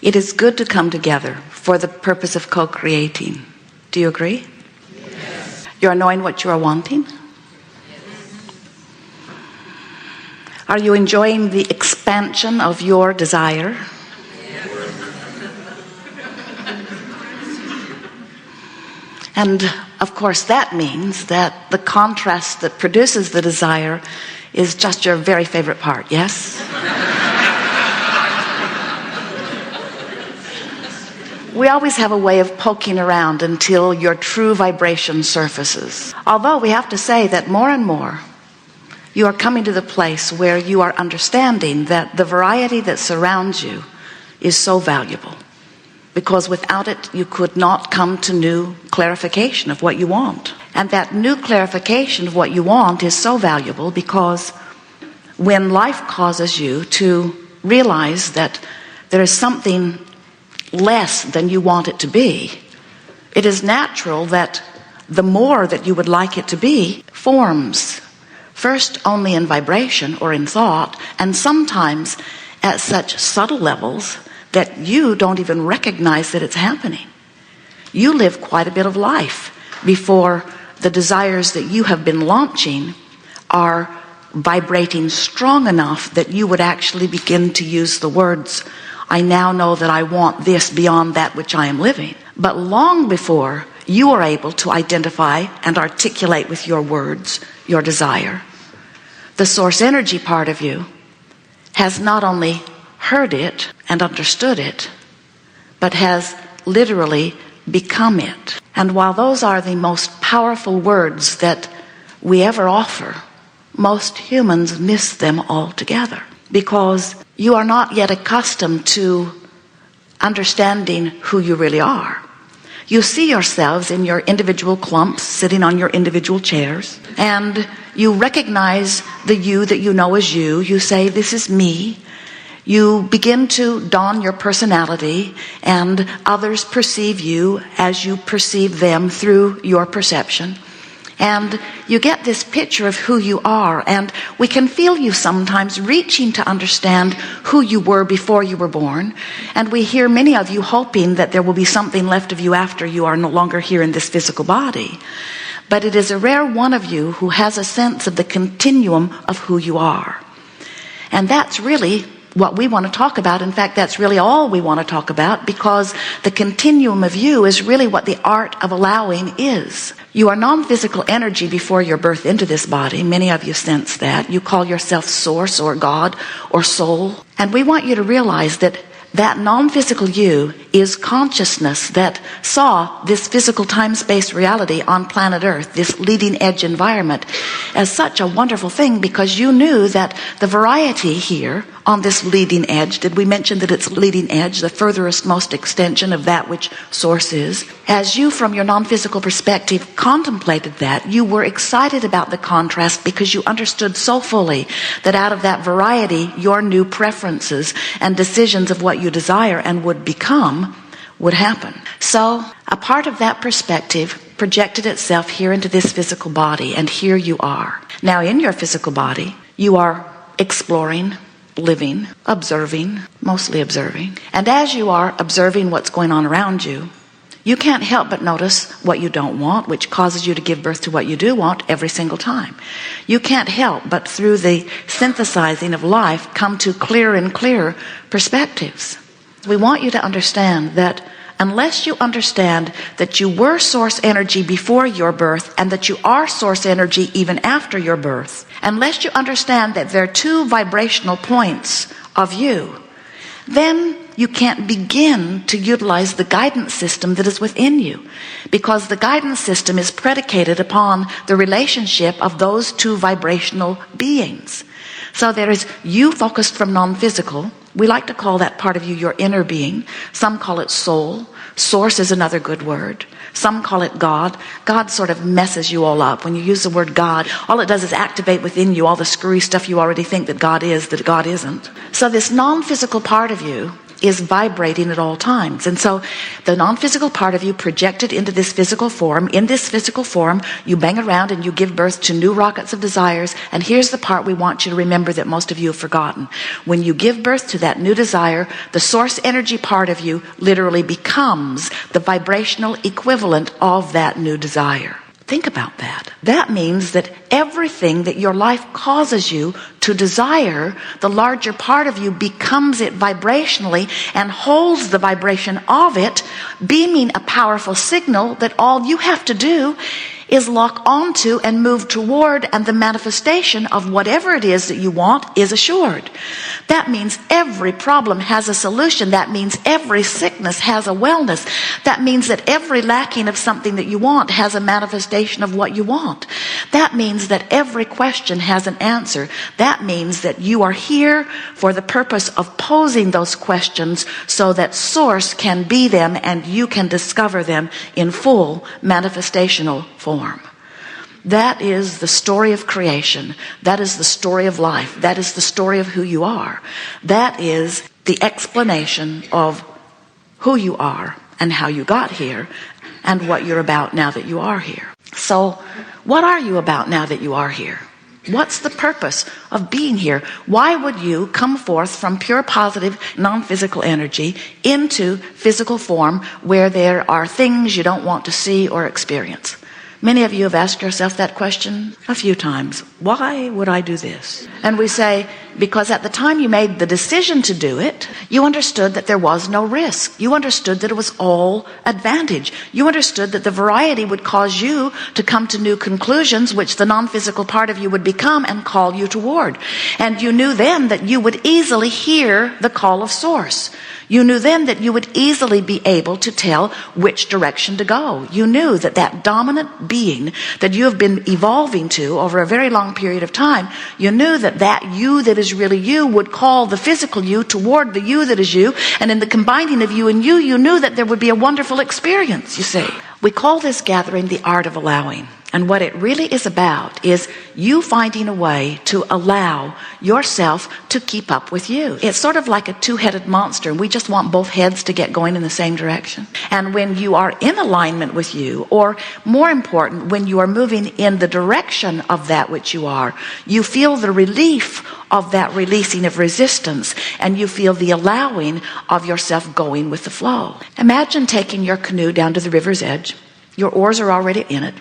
It is good to come together for the purpose of co-creating. Do you agree? Yes. You're knowing what you are wanting? Are you enjoying the expansion of your desire? And of course that means that the contrast that produces the desire is just your very favorite part, yes? We always have a way of poking around until your true vibration surfaces. Although we have to say that more and more you are coming to the place where you are understanding that the variety that surrounds you is so valuable. Because without it, you could not come to new clarification of what you want. And that new clarification of what you want is so valuable because when life causes you to realize that there is something less than you want it to be, it is natural that the more that you would like it to be forms, first only in vibration or in thought, and sometimes at such subtle levels that you don't even recognize that it's happening. You live quite a bit of life before the desires that you have been launching are vibrating strong enough that you would actually begin to use the words, I now know that I want this beyond that which I am living. But long before you are able to identify and articulate with your words your desire, the source energy part of you has not only heard it and understood it, but has literally become it. And while those are the most powerful words that we ever offer, most humans miss them altogether because you are not yet accustomed to understanding who you really are. You see yourselves in your individual clumps sitting on your individual chairs, and you recognize the you that you know as you. You say, this is me. You begin to don your personality, and others perceive you as you perceive them through your perception. And you get this picture of who you are, and we can feel you sometimes reaching to understand who you were before you were born. And we hear many of you hoping that there will be something left of you after you are no longer here in this physical body. But it is a rare one of you who has a sense of the continuum of who you are. And that's really what we want to talk about. In fact, that's really all we want to talk about, because the continuum of you is really what the art of allowing is. You are non-physical energy before your birth into this body. Many of you sense that. You call yourself source or God or soul. And we want you to realize that that non-physical you is consciousness that saw this physical time-space reality on planet Earth, this leading edge environment, as such a wonderful thing, because you knew that the variety here on this leading edge, did we mention that it's leading edge, the furthest most extension of that which source is? As you, from your non-physical perspective, contemplated that, you were excited about the contrast because you understood so fully that out of that variety, your new preferences and decisions of what you desire and would become would happen. So a part of that perspective projected itself here into this physical body, and here you are. Now in your physical body, you are exploring, living, observing, mostly observing. And as you are observing what's going on around you, you can't help but notice what you don't want, which causes you to give birth to what you do want every single time. You can't help but through the synthesizing of life come to clearer and clearer perspectives. We want you to understand that unless you understand that you were source energy before your birth and that you are source energy even after your birth, unless you understand that there are two vibrational points of you, then you can't begin to utilize the guidance system that is within you, because the guidance system is predicated upon the relationship of those two vibrational beings. So there is you focused from non-physical. We like to call that part of you your inner being. Some call it soul. Source is another good word. Some call it God. God sort of messes you all up. When you use the word God, all it does is activate within you all the screwy stuff you already think that God is, that God isn't. So this non-physical part of you is vibrating at all times. And so the non-physical part of you projected into this physical form. In this physical form, you bang around and you give birth to new rockets of desires. And here's the part we want you to remember that most of you have forgotten. When you give birth to that new desire, the source energy part of you literally becomes the vibrational equivalent of that new desire. Think about that. That means that everything that your life causes you to desire, the larger part of you becomes it vibrationally and holds the vibration of it, beaming a powerful signal that all you have to do is lock onto and move toward, and the manifestation of whatever it is that you want is assured. That means every problem has a solution. That means every sickness has a wellness. That means that every lacking of something that you want has a manifestation of what you want. That means that every question has an answer. That means that you are here for the purpose of posing those questions so that Source can be them and you can discover them in full manifestational form. That is the story of creation. That is the story of life. That is the story of who you are. That is the explanation of who you are and how you got here and what you're about now that you are here. So, what are you about now that you are here? What's the purpose of being here? Why would you come forth from pure positive non-physical energy into physical form where there are things you don't want to see or experience? Many of you have asked yourself that question a few times. Why would I do this? And we say, because at the time you made the decision to do it, you understood that there was no risk. You understood that it was all advantage. You understood that the variety would cause you to come to new conclusions, which the non-physical part of you would become and call you toward. And you knew then that you would easily hear the call of Source. You knew then that you would easily be able to tell which direction to go. You knew that that dominant being that you have been evolving to over a very long period of time, you knew that that you that is really you would call the physical you toward the you that is you, and in the combining of you and you knew that there would be a wonderful experience, you see. We call this gathering the art of allowing. And what it really is about is you finding a way to allow yourself to keep up with you. It's sort of like a two-headed monster. We just want both heads to get going in the same direction. And when you are in alignment with you, or more important, when you are moving in the direction of that which you are, you feel the relief of that releasing of resistance, and you feel the allowing of yourself going with the flow. Imagine taking your canoe down to the river's edge. Your oars are already in it.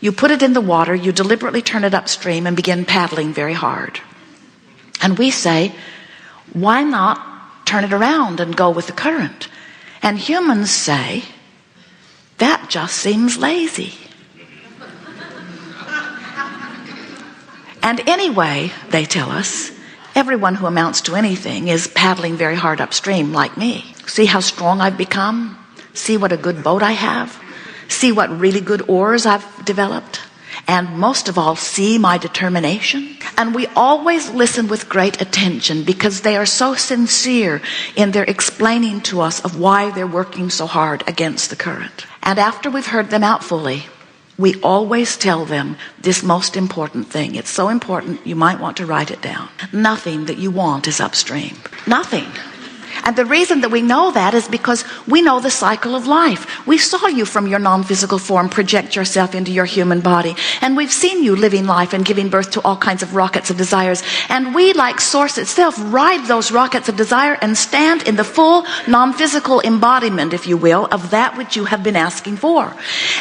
You put it in the water, you deliberately turn it upstream and begin paddling very hard. And we say, why not turn it around and go with the current? And humans say, that just seems lazy. And anyway, they tell us, everyone who amounts to anything is paddling very hard upstream like me. See how strong I've become? See what a good boat I have? See what really good oars I've developed? And most of all, see my determination? And we always listen with great attention because they are so sincere in their explaining to us of why they're working so hard against the current. And after we've heard them out fully, we always tell them this most important thing. It's so important you might want to write it down. Nothing that you want is upstream. Nothing. And the reason that we know that is because we know the cycle of life. We saw you from your non-physical form project yourself into your human body. And we've seen you living life and giving birth to all kinds of rockets of desires. And we, like Source itself, ride those rockets of desire and stand in the full non-physical embodiment, if you will, of that which you have been asking for.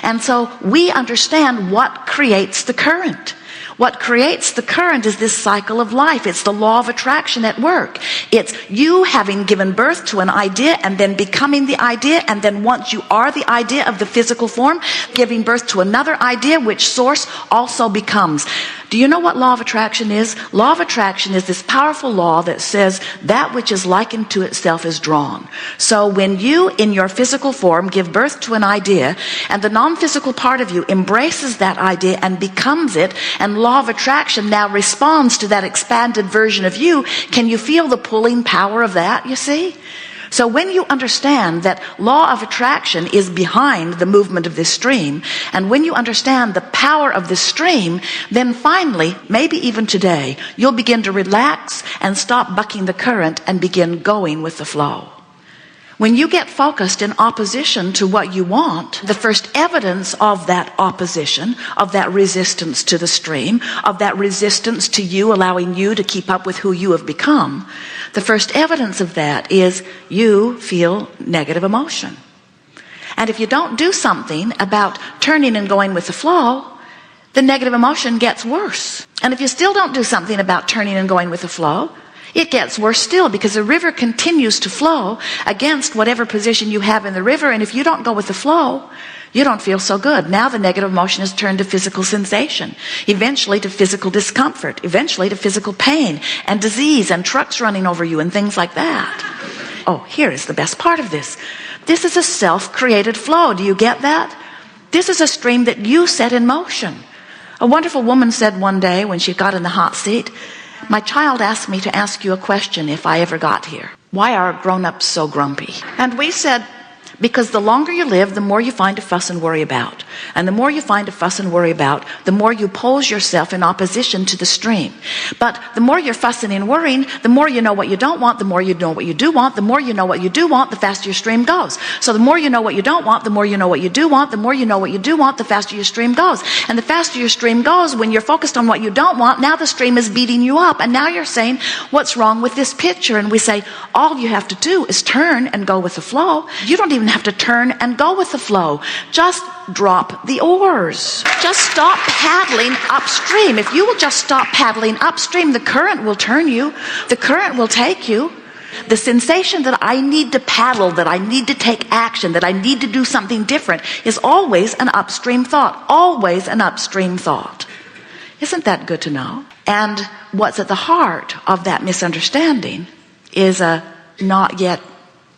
And so we understand what creates the current. What creates the current is this cycle of life. It's the law of attraction at work. It's you having given birth to an idea and then becoming the idea, and then once you are the idea of the physical form, giving birth to another idea which Source also becomes. Do you know what law of attraction is? Law of attraction is this powerful law that says that which is likened to itself is drawn. So when you, in your physical form, give birth to an idea, and the non-physical part of you embraces that idea and becomes it, and law of attraction now responds to that expanded version of you, can you feel the pulling power of that, you see? So when you understand that law of attraction is behind the movement of this stream, and when you understand the power of this stream, then finally, maybe even today, you'll begin to relax and stop bucking the current and begin going with the flow. When you get focused in opposition to what you want, the first evidence of that opposition, of that resistance to the stream, of that resistance to you allowing you to keep up with who you have become, the first evidence of that is you feel negative emotion. And if you don't do something about turning and going with the flow, the negative emotion gets worse. And if you still don't do something about turning and going with the flow, it gets worse still, because the river continues to flow against whatever position you have in the river. And if you don't go with the flow, you don't feel so good. Now the negative emotion is turned to physical sensation, eventually to physical discomfort, eventually to physical pain and disease and trucks running over you and things like that. Oh, here is the best part of this. This is a self-created flow. Do you get that? This is a stream that you set in motion. A wonderful woman said one day when she got in the hot seat, "My child asked me to ask you a question if I ever got here. Why are grown-ups so grumpy?" And we said, because the longer you live, the more you find to fuss and worry about. And the more you find to fuss and worry about, the more you pose yourself in opposition to the stream. But the more you're fussing and worrying, the more you know what you don't want, the more you know what you do want, the more you know what you do want, the faster your stream goes. So the more you know what you don't want, the more you know what you do want, the more you know what you do want, the faster your stream goes. And the faster your stream goes, when you're focused on what you don't want, now the stream is beating you up. And now you're saying, what's wrong with this picture? And we say, all you have to do is turn and go with the flow. You don't even have to turn and go with the flow. Just drop the oars. Just stop paddling upstream. If you will just stop paddling upstream, the current will turn you. The current will take you. The sensation that I need to paddle, that I need to take action, that I need to do something different is always an upstream thought. Always an upstream thought. Isn't that good to know? And what's at the heart of that misunderstanding is a not yet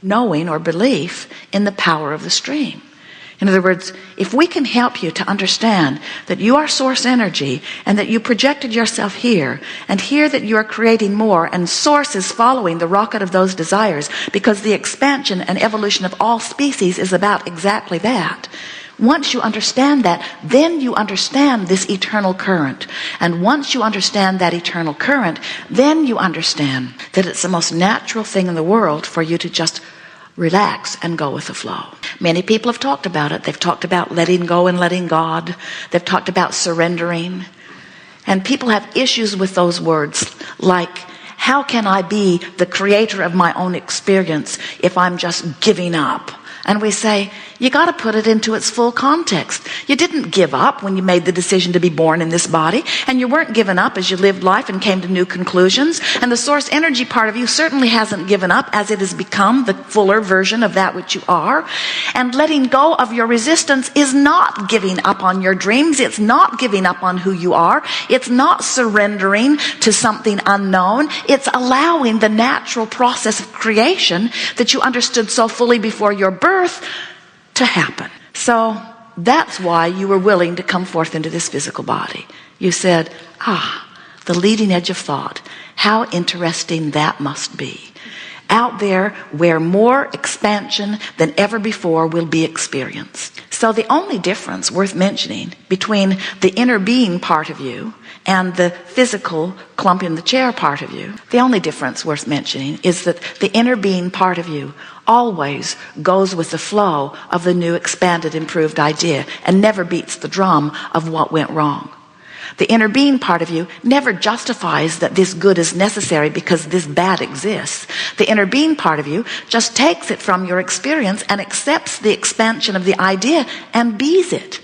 knowing or belief in the power of the stream. In other words, if we can help you to understand that you are source energy and that you projected yourself here, and here that you are creating more, and source is following the rocket of those desires, because the expansion and evolution of all species is about exactly that. Once you understand that, then you understand this eternal current. And once you understand that eternal current, then you understand that it's the most natural thing in the world for you to just relax and go with the flow. Many people have talked about it. They've talked about letting go and letting God. They've talked about surrendering. And people have issues with those words, like, how can I be the creator of my own experience if I'm just giving up? And we say, you got to put it into its full context. You didn't give up when you made the decision to be born in this body, and you weren't given up as you lived life and came to new conclusions. And the source energy part of you certainly hasn't given up as it has become the fuller version of that which you are. And letting go of your resistance is not giving up on your dreams. It's not giving up on who you are. It's not surrendering to something unknown. It's allowing the natural process of creation that you understood so fully before your birth to happen. So that's why you were willing to come forth into this physical body. You said, the leading edge of thought. How interesting that must be. Out there where more expansion than ever before will be experienced. So the only difference worth mentioning between the inner being part of you and the physical clump in the chair part of you, the only difference worth mentioning is that the inner being part of you always goes with the flow of the new, expanded, improved idea and never beats the drum of what went wrong. The inner being part of you never justifies that this good is necessary because this bad exists. The inner being part of you just takes it from your experience and accepts the expansion of the idea and bees it.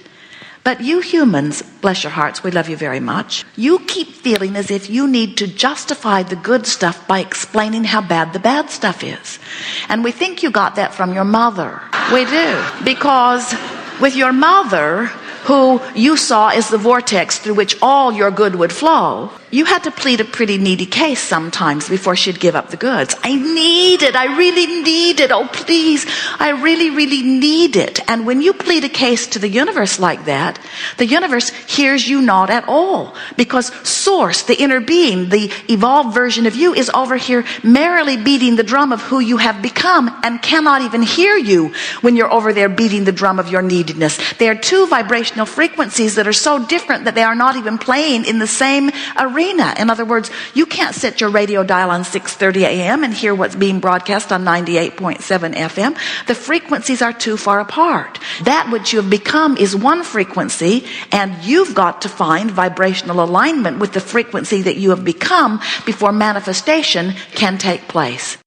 But you humans, bless your hearts, we love you very much. You keep feeling as if you need to justify the good stuff by explaining how bad the bad stuff is. And we think you got that from your mother. We do. Because with your mother, who you saw as the vortex through which all your good would flow, you had to plead a pretty needy case sometimes before she'd give up the goods. I need it. I really need it. Oh, please. I really, really need it. And when you plead a case to the universe like that, the universe hears you not at all, because source, the inner being, the evolved version of you, is over here merrily beating the drum of who you have become and cannot even hear you when you're over there beating the drum of your neediness. They are two vibrational frequencies that are so different that they are not even playing in the same arena. In other words, you can't set your radio dial on 6:30 a.m. and hear what's being broadcast on 98.7 FM. The frequencies are too far apart. That which you have become is one frequency, and you've got to find vibrational alignment with the frequency that you have become before manifestation can take place.